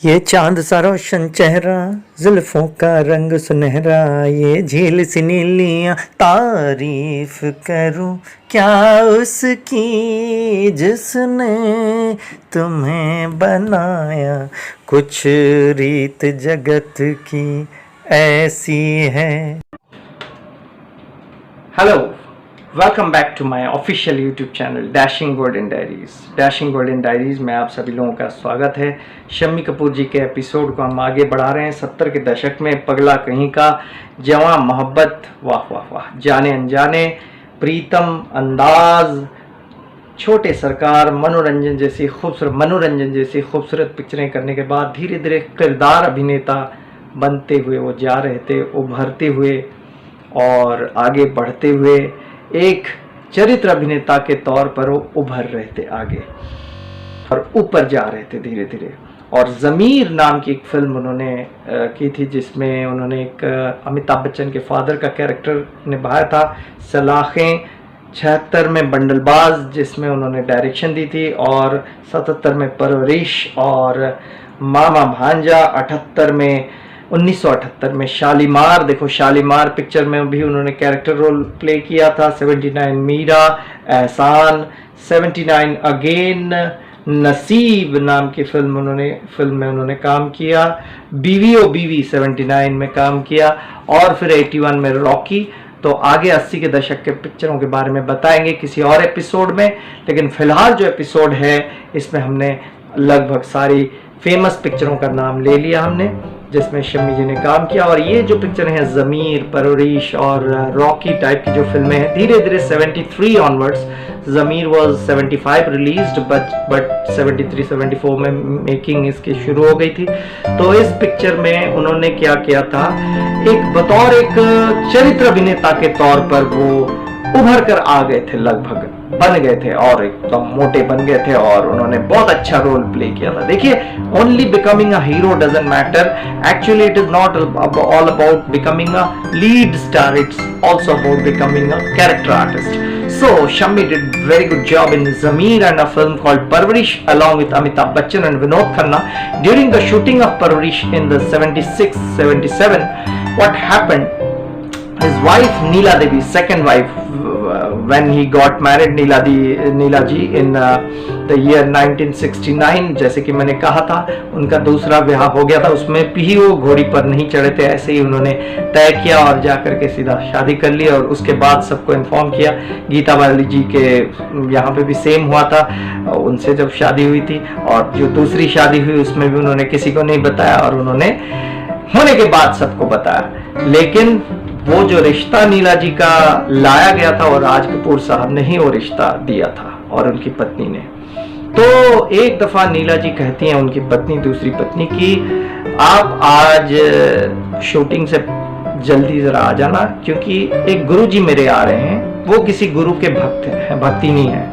ये चांद सा रोशन चेहरा, जुल्फों का रंग सुनहरा, ये झील सी नीलियां तारीफ करूं क्या उसकी जिसने तुम्हें बनाया। कुछ रीत जगत की ऐसी है। Hello, welcome back to my official YouTube channel dashing golden diaries. Dashing golden diaries में आप सभी लोगों का स्वागत है। शम्मी कपूर जी के एपिसोड को हम आगे बढ़ा रहे हैं। 70 के दशक में पगला कहीं का, जवां मोहब्बत, वाह वाह वाह, जाने अनजाने, प्रीतम, अंदाज, छोटे सरकार, मनोरंजन जैसी खूबसूरत पिक्चरें करने के बाद धीरे धीरे किरदार अभिनेता बनते हुए वो जा रहे थे, उभरते हुए और आगे बढ़ते हुए एक चरित्र अभिनेता के तौर पर वो उभर रहे थे आगे और ऊपर जा रहे थे धीरे धीरे। और ज़मीर नाम की एक फिल्म उन्होंने की थी जिसमें उन्होंने एक अमिताभ बच्चन के फादर का कैरेक्टर निभाया था। सलाखें 76 में बंडलबाज जिसमें उन्होंने डायरेक्शन दी थी, और 77 में परवरिश, और मामा भांजा 1978 में शालीमार। देखो शालीमार पिक्चर में भी उन्होंने कैरेक्टर रोल प्ले किया था। 79 मीरा, एहसान, 79 अगेन, नसीब नाम की फिल्म में उन्होंने काम किया। बीवी ओ बीवी 79 में काम किया, और फिर 81 में रॉकी। तो आगे 80 के दशक के पिक्चरों के बारे में बताएंगे किसी और एपिसोड में, लेकिन फिलहाल जो एपिसोड है इसमें हमने लगभग सारी फेमस पिक्चरों का नाम ले लिया हमने जिसमें शम्मी जी ने काम किया। और ये जो पिक्चर है ज़मीर, परवरिश और रॉकी टाइप की जो फिल्में हैं, धीरे धीरे 73 onwards, Zamir was 75 released but 73-74 में मेकिंग इसकी शुरू हो गई थी। तो इस पिक्चर में उन्होंने क्या किया था, एक बतौर एक चरित्र अभिनेता के तौर पर वो उभर कर आ गए थे, लगभग बन गए थे और एकदम मोटे बन गए थे, और उन्होंने बहुत अच्छा रोल प्ले किया था। देखिए, only becoming a hero doesn't matter, actually it is not all about becoming a lead star, it's also about becoming a character artist. So Shammi did very good job in Zameer and a film called Parvarish along with Amitabh Bachchan and Vinod Khanna. During the shooting of Parvarish in the 76-77, what happened? His wife Neela Devi, second wife, when he got married, Neela ji in the year 1969, जैसे कि मैंने कहा था, उनका दूसरा विवाह हो गया था। उसमें भी वो घोड़ी पर नहीं चढ़े थे, ऐसे ही उन्होंने तय किया और जाकर के सीधा शादी कर ली, और उसके बाद सबको इन्फॉर्म किया। गीता बाली जी के यहाँ पे भी सेम हुआ था, उनसे जब शादी हुई थी, और जो दूसरी शादी हुई उसमें भी उन्होंने किसी को नहीं बताया, और उन्होंने होने के बाद सबको बताया। लेकिन वो जो रिश्ता नीला जी का लाया गया था, और राज कपूर साहब ने ही वो रिश्ता दिया था और उनकी पत्नी ने। तो एक दफा नीला जी कहती हैं उनकी पत्नी दूसरी पत्नी की, आप आज शूटिंग से जल्दी जरा आ जाना, क्योंकि एक गुरुजी मेरे आ रहे हैं, वो किसी गुरु के भक्ति नहीं है,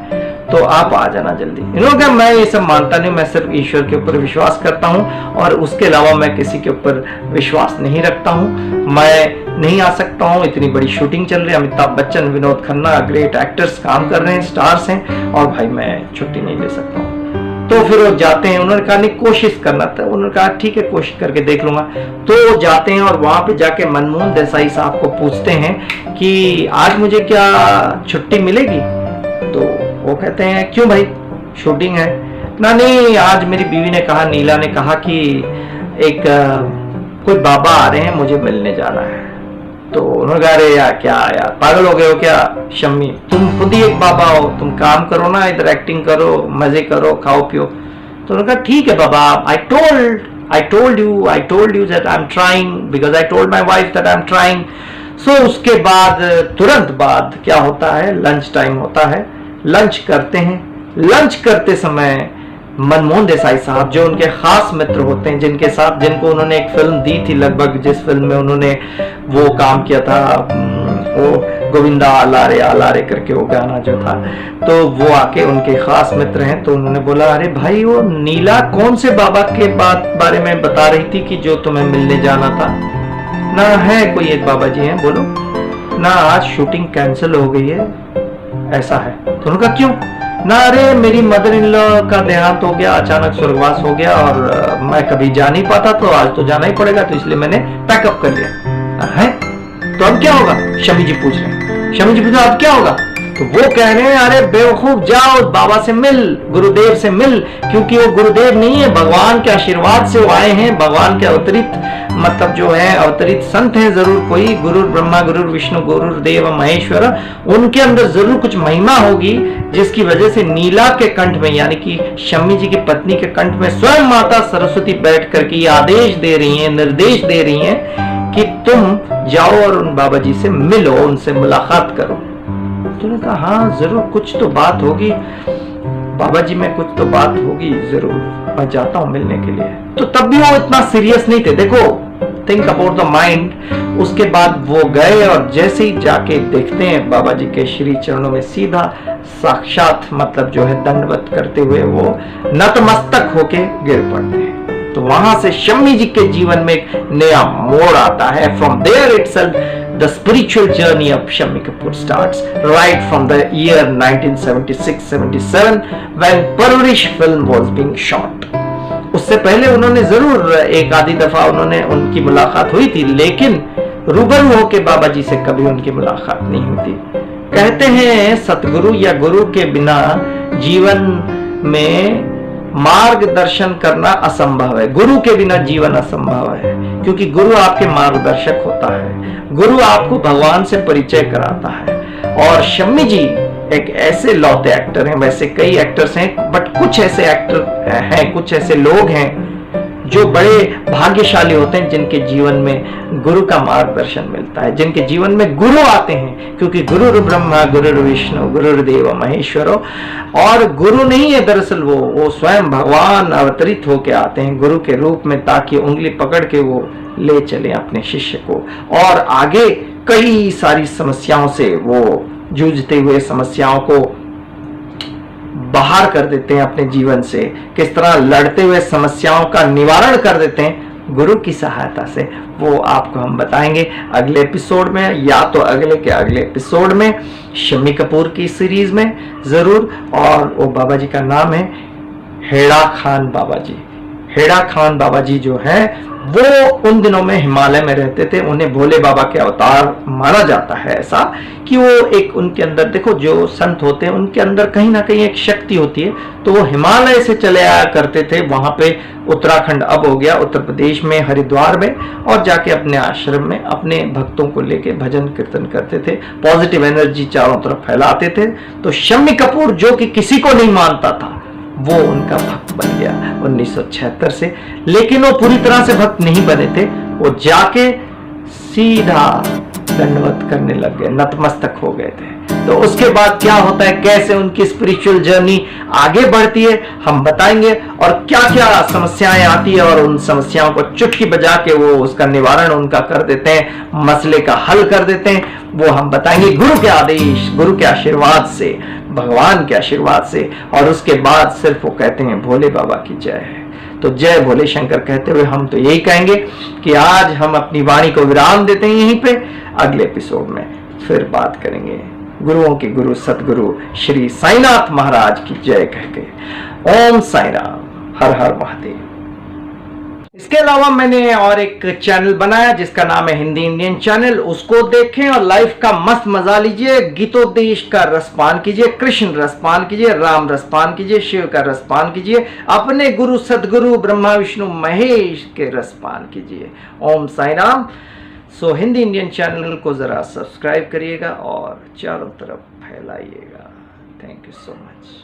तो आप आ जाना जल्दी। इन्होंने कहा, मैं ये सब मानता नहीं, मैं सिर्फ ईश्वर के ऊपर विश्वास करता हूँ और उसके अलावा मैं किसी के ऊपर विश्वास नहीं रखता हूँ, मैं नहीं आ सकता हूँ, इतनी बड़ी शूटिंग चल रही है, अमिताभ बच्चन, विनोद खन्ना ग्रेट एक्टर्स काम कर रहे हैं, स्टार्स हैं, और भाई मैं छुट्टी नहीं ले सकता हूँ। तो फिर वो जाते हैं। उन्होंने कहा नहीं, कोशिश करना था। उन्होंने कहा ठीक है, कोशिश करके देख लूंगा। तो वो जाते हैं और वहां पे जाके मनमोहन देसाई साहब को पूछते हैं कि आज मुझे क्या छुट्टी मिलेगी? तो वो कहते हैं क्यों भाई, शूटिंग है ना? नहीं, आज मेरी बीवी ने कहा, नीला ने कहा कि एक कोई बाबा आ रहे हैं, मुझे मिलने जाना है। तो उन्होंने कहा, अरे यार क्या यार, पागल हो गए हो क्या शम्मी, तुम खुद ही एक बाबा हो, तुम काम करो ना, इधर एक्टिंग करो, मजे करो, खाओ पियो। तो उन्होंने कहा ठीक है बाबा, I told you that I'm trying because I told my wife that I'm trying. So उसके बाद तुरंत बाद क्या होता है, लंच टाइम होता है, लंच करते हैं। लंच करते समय मनमोहन देसाई साहब, जो उनके खास मित्र होते हैं, जिनको उन्होंने एक फिल्म दी थी, लगभग जिस फिल्म में उन्होंने वो काम किया था, वो गोविंदा आलारे करके वो गाना जो था, तो वो आके उनके खास मित्र हैं। तो उन्होंने बोला, अरे भाई वो नीला कौन से बाबा के बारे में बता रही थी कि जो तुम्हें मिलने जाना था? ना है कोई एक बाबा जी हैं, बोलो ना, आज शूटिंग कैंसिल हो गई है, ऐसा है। तो उन्होंने कहा क्यों? ना अरे मेरी मदर इन लॉ का देहांत हो गया, अचानक स्वर्गवास हो गया और मैं कभी जा नहीं पाता, तो आज तो जाना ही पड़ेगा, तो इसलिए मैंने पैकअप कर लिया है। तो अब क्या होगा, शमी जी पूछ रहे हैं। शमी जी पूछ रहे अब क्या होगा, तो वो कह रहे हैं अरे बेवकूफ, जाओ बाबा से मिल, गुरुदेव से मिल, क्योंकि वो गुरुदेव नहीं है, भगवान के आशीर्वाद से वो आए हैं, भगवान के अवतरित मतलब जो है अवतरित संत हैं जरूर कोई, गुरु ब्रह्मा गुरु विष्णु गुरुदेव महेश्वर, उनके अंदर जरूर कुछ महिमा होगी जिसकी वजह से नीला के कंठ में, यानी कि शमी जी की पत्नी के कंठ में स्वयं माता सरस्वती बैठ करके ये आदेश दे रही हैं, निर्देश दे रही हैं कि तुम जाओ और उन बाबा जी से मिलो, उनसे मुलाकात करो। तो उन्होंने कहा हाँ जरूर कुछ तो बात होगी बाबा जी में, कुछ तो बात होगी जरूर, मैं जाता हूं मिलने के लिए। तो तब भी वो इतना सीरियस नहीं थे, देखो थिंक अबाउट द माइंड। उसके बाद वो गए और जैसे ही जाके देखते हैं बाबा जी के श्री चरणों में सीधा साक्षात मतलब जो है दंडवत करते हुए वो नतमस्तक होके गिर पड़ते हैं। तो वहां से शम्मी जी के जीवन में एक नया मोड़ आता है। From there itself the spiritual journey of Shammi Kapoor starts right from the year 1976-77 when Parvarish film was being shot. उससे पहले उन्होंने जरूर एक आधी दफा उन्होंने उनकी मुलाकात हुई थी, लेकिन रूबरू होके बाबा जी से कभी उनकी मुलाकात नहीं हुई थी। कहते हैं सतगुरु या गुरु के बिना जीवन में मार्गदर्शन करना असंभव है, गुरु के बिना जीवन असंभव है, क्योंकि गुरु आपके मार्गदर्शक होता है, गुरु आपको भगवान से परिचय कराता है। और शम्मी जी एक ऐसे लौते एक्टर हैं, वैसे कई एक्टर्स हैं बट कुछ ऐसे एक्टर हैं, कुछ ऐसे लोग हैं जो बड़े भाग्यशाली होते हैं जिनके जीवन में गुरु का मार्गदर्शन मिलता है, जिनके जीवन में गुरु आते हैं, क्योंकि गुरु ब्रह्मा गुरु विष्णु गुरुदेव महेश्वर, और गुरु नहीं है दरअसल वो स्वयं भगवान अवतरित होके आते हैं गुरु के रूप में, ताकि उंगली पकड़ के वो ले चले अपने शिष्य को और आगे कई सारी समस्याओं से वो जूझते हुए समस्याओं को बाहर कर देते हैं अपने जीवन से, किस तरह लड़ते हुए समस्याओं का निवारण कर देते हैं गुरु की सहायता से, वो आपको हम बताएंगे अगले एपिसोड में, या तो अगले के अगले एपिसोड में शम्मी कपूर की सीरीज में जरूर। और वो बाबा जी का नाम है हेड़ा खान बाबा जी। हेड़ा खान बाबा जी जो है वो उन दिनों में हिमालय में रहते थे, उन्हें भोले बाबा के अवतार माना जाता है, ऐसा कि वो एक उनके अंदर, देखो जो संत होते हैं उनके अंदर कहीं ना कहीं एक शक्ति होती है, तो वो हिमालय से चले आया करते थे वहां पे, उत्तराखंड अब हो गया उत्तर प्रदेश में हरिद्वार में, और जाके अपने आश्रम में अपने भक्तों को लेके भजन कीर्तन करते थे, पॉजिटिव एनर्जी चारों तरफ फैलाते थे। तो शम्मी कपूर जो कि किसी को नहीं मानता था वो उनका भक्त बन गया 1976 से, लेकिन वो पूरी तरह से भक्त नहीं बने थे, वो जाके सीधा दंडवत करने लग गए, नतमस्तक हो गए थे। तो उसके बाद क्या होता है, कैसे उनकी स्पिरिचुअल जर्नी आगे बढ़ती है हम बताएंगे, और क्या क्या समस्याएं आती है और उन समस्याओं को चुटकी बजा के वो उसका निवारण उनका कर देते हैं, मसले का हल कर देते हैं, वो हम बताएंगे गुरु के आदेश, गुरु के आशीर्वाद से, भगवान के आशीर्वाद से। और उसके बाद सिर्फ वो कहते हैं भोले बाबा की जय है। तो जय भोले शंकर कहते हुए हम तो यही कहेंगे कि आज हम अपनी वाणी को विराम देते हैं यहीं पे, अगले एपिसोड में फिर बात करेंगे गुरुओं के गुरु सतगुरु श्री साईनाथ महाराज की जय कह के। ओम साई राम, हर हर महादेव। इसके अलावा मैंने और एक चैनल बनाया जिसका नाम है हिंदी इंडियन चैनल, उसको देखें और लाइफ का मस्त मजा लीजिए। गीतोपदेश का रसपान कीजिए, कृष्ण रसपान कीजिए, राम रसपान कीजिए, शिव का रसपान कीजिए, अपने गुरु सदगुरु ब्रह्मा विष्णु महेश के रसपान कीजिए। Om Sai Ram. So Hindi Indian channel को जरा सब्सक्राइब करिएगा और चारों तरफ फैलाइएगा। Thank you so much.